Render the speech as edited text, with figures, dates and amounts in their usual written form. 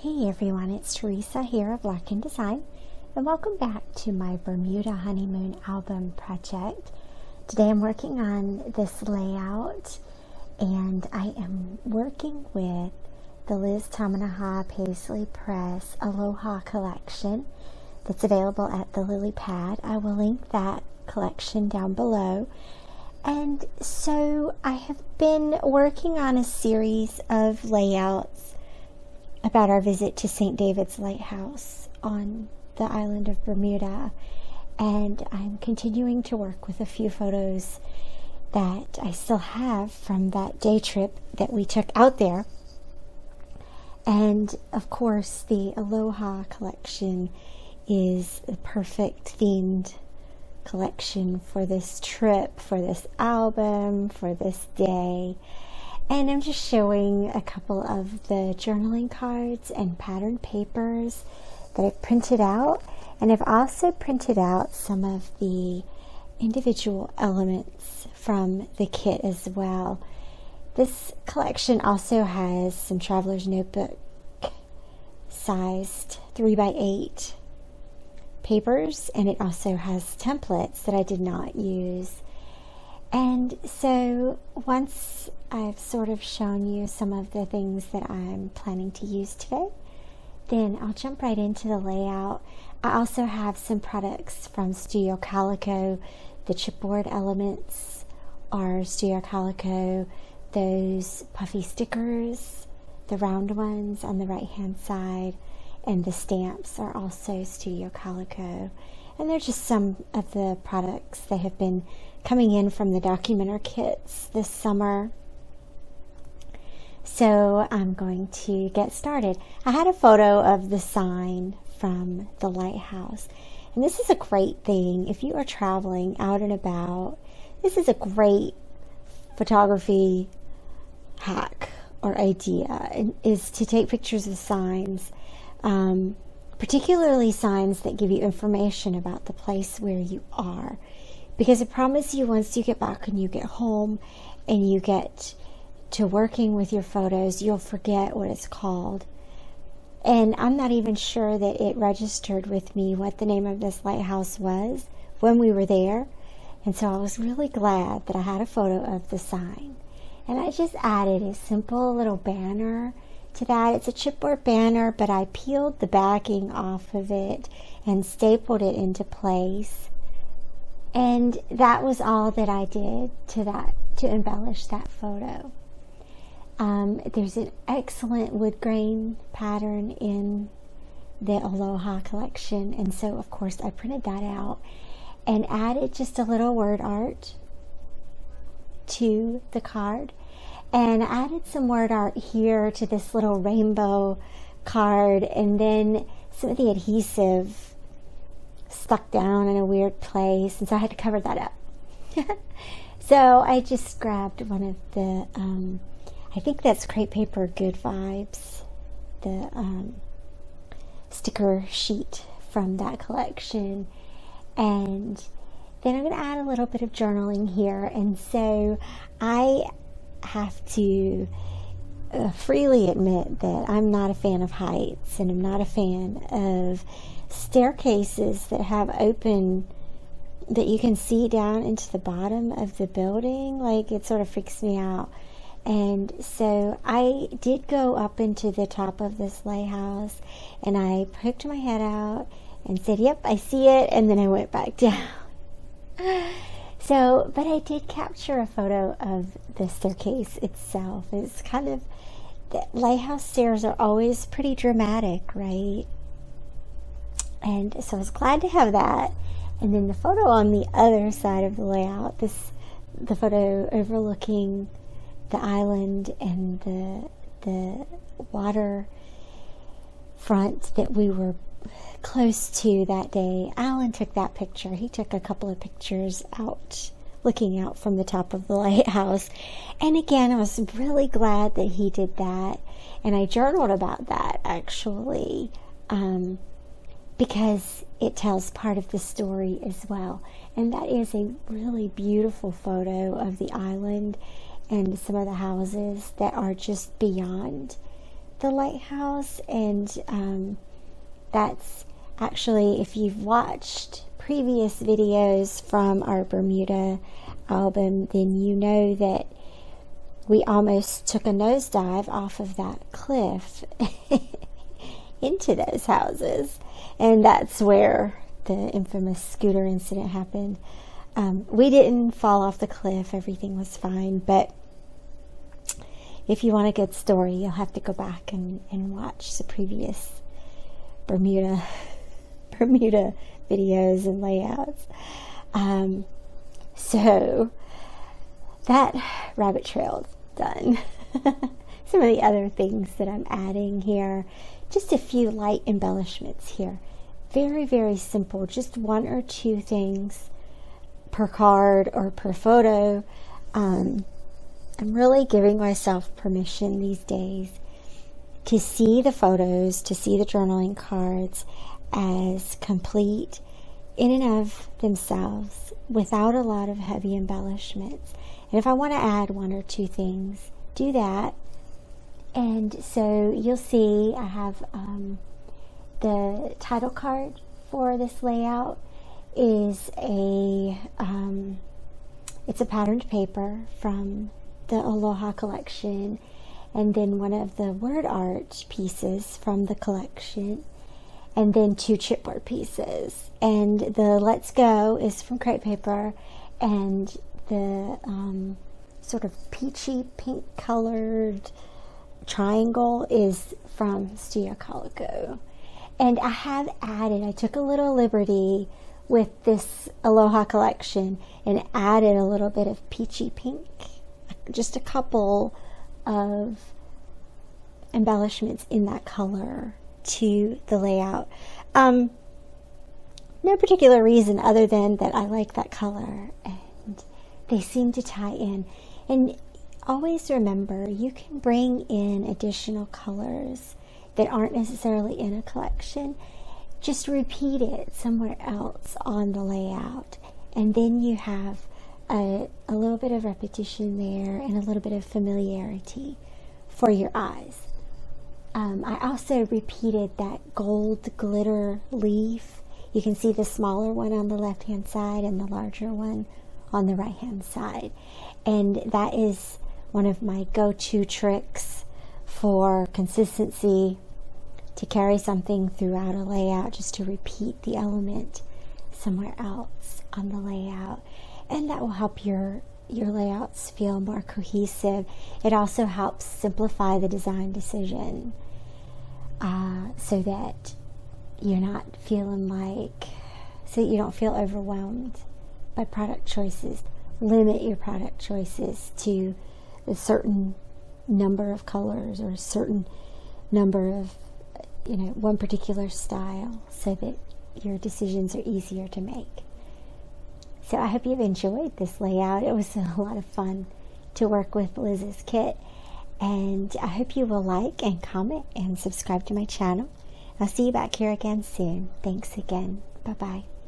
Hey everyone, it's Theresa here of Black in Design, and welcome back to my Bermuda Honeymoon Album project. Today I'm working on this layout, and I am working with the Liz Tamanaha Paislee Press Aloha collection that's available at the Lily Pad. I will link that collection down below. And so I have been working on a series of layouts about our visit to St. David's Lighthouse on the island of Bermuda, and I'm continuing to work with a few photos that I still have from that day trip that we took out there. And of course the Aloha collection is the perfect themed collection for this trip, for this album, for this day. And I'm just showing a couple of the journaling cards and pattern papers that I've printed out. And I've also printed out some of the individual elements from the kit as well. This collection also has some traveler's notebook sized 3x8 papers, and it also has templates that I did not use. And so once I've sort of shown you some of the things that I'm planning to use today, then I'll jump right into the layout. I also have some products from Studio Calico. The chipboard elements are Studio Calico. Those puffy stickers, the round ones on the right hand side, and the stamps are also Studio Calico. And they're just some of the products that have been coming in from the documenter kits this summer. So I'm going to get started. I had a photo of the sign from the lighthouse, and this is a great thing if you are traveling out and about. This is a great photography hack or idea, is to take pictures of signs, particularly signs that give you information about the place where you are. Because I promise you, once you get back and you get home and you get to working with your photos, you'll forget what it's called. And I'm not even sure that it registered with me what the name of this lighthouse was when we were there. And so I was really glad that I had a photo of the sign. And I just added a simple little banner to that. It's a chipboard banner, but I peeled the backing off of it and stapled it into place. And that was all that I did to embellish that photo. There's an excellent wood grain pattern in the Aloha collection, and so of course I printed that out and added just a little word art to the card, and added some word art here to this little rainbow card, and then some of the adhesive stuck down in a weird place, and so I had to cover that up. So I just grabbed one of the I think that's Crepe Paper Good Vibes, the sticker sheet from that collection, and then I'm going to add a little bit of journaling here. And so I have to freely admit that I'm not a fan of heights, and I'm not a fan of staircases that have open, that you can see down into the bottom of the building. Like, it sort of freaks me out. And so I did go up into the top of this lighthouse, and I poked my head out and said, yep, I see it, and then I went back down. So, but I did capture a photo of the staircase itself. It's kind of, the lighthouse stairs are always pretty dramatic, right? And so I was glad to have that. And then the photo on the other side of the layout, the photo overlooking the island and the water front that we were close to that day. Alan took that picture. He took a couple of pictures out, looking out from the top of the lighthouse. And again, I was really glad that he did that. And I journaled about that, actually, because it tells part of the story as well. And that is a really beautiful photo of the island and some of the houses that are just beyond the lighthouse, and that's actually, if you've watched previous videos from our Bermuda album, then you know that we almost took a nosedive off of that cliff into those houses, and that's where the infamous scooter incident happened. We didn't fall off the cliff, everything was fine, but if you want a good story, you'll have to go back and watch the previous Bermuda videos and layouts. So that rabbit trail's done. Some of the other things that I'm adding here, just a few light embellishments here. Very, very simple, just one or two things per card or per photo. I'm really giving myself permission these days to see the photos, to see the journaling cards as complete in and of themselves without a lot of heavy embellishments. And if I want to add one or two things, do that. And so you'll see I have the title card for this layout is it's a patterned paper from the Aloha collection, and then one of the word art pieces from the collection, and then two chipboard pieces. And the Let's Go is from crepe paper, and the sort of peachy pink colored triangle is from Studio Calico. And I took a little liberty with this Aloha collection and added a little bit of peachy pink, just a couple of embellishments in that color to the layout. No particular reason other than that I like that color and they seem to tie in. And always remember, you can bring in additional colors that aren't necessarily in a collection. Just repeat it somewhere else on the layout, and then you have a little bit of repetition there and a little bit of familiarity for your eyes. I also repeated that gold glitter leaf. You can see the smaller one on the left hand side and the larger one on the right hand side, and that is one of my go-to tricks for consistency, to carry something throughout a layout, just to repeat the element somewhere else on the layout. And that will help your layouts feel more cohesive. It also helps simplify the design decision, so that you're not feeling so that you don't feel overwhelmed by product choices. Limit your product choices to a certain number of colors or a certain number of one particular style, so that your decisions are easier to make. So I hope you've enjoyed this layout. It was a lot of fun to work with Liz's kit, and I hope you will like and comment and subscribe to my channel. I'll see you back here again soon. Thanks again. Bye-bye.